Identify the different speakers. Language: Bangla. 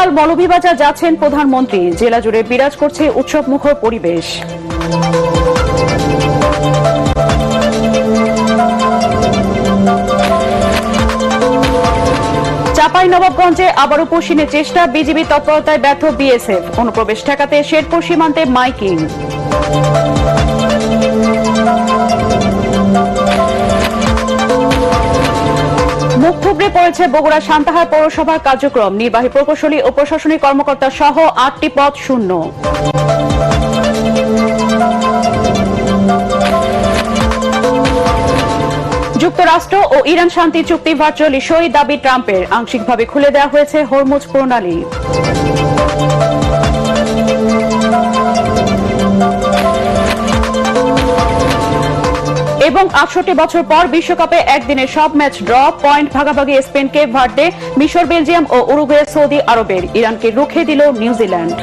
Speaker 1: গতকাল মৌলভীবাজার যাচ্ছেন প্রধানমন্ত্রী। জেলা জুড়ে বিরাজ করছে উৎসবমুখর পরিবেশ। চাঁপাইনবাবগঞ্জে আবারও পুশিনের চেষ্টা, বিজিবি তৎপরতায় ব্যর্থ বিএসএফ। অনুপ্রবেশ ঠেকাতে শেরপুর সীমান্তে মাইকিং। মুখ থুবড়ে পড়েছে বগুড়া সান্তাহার পৌরসভার কার্যক্রম। নির্বাহী প্রকৌশলী ও প্রশাসনিক কর্মকর্তা সহ 8টি পদ শূন্য। যুক্তরাষ্ট্র ও ইরান শান্তি চুক্তি ভার্চুয়ালি সই, দাবি ট্রাম্পের। আংশিকভাবে খুলে দেওয়া হয়েছে হরমুজ প্রণালী। এবং 68 বছর পর বিশ্বকাপে একদিনের সব ম্যাচ ড্র, পয়েন্ট ভাগাভাগি স্পেন, কেপ ভার্দে, মিশর, বেলজিয়াম ও উরুগুয়ে সৌদি আরবের। ইরানকে রুখে দিল নিউজিল্যান্ড।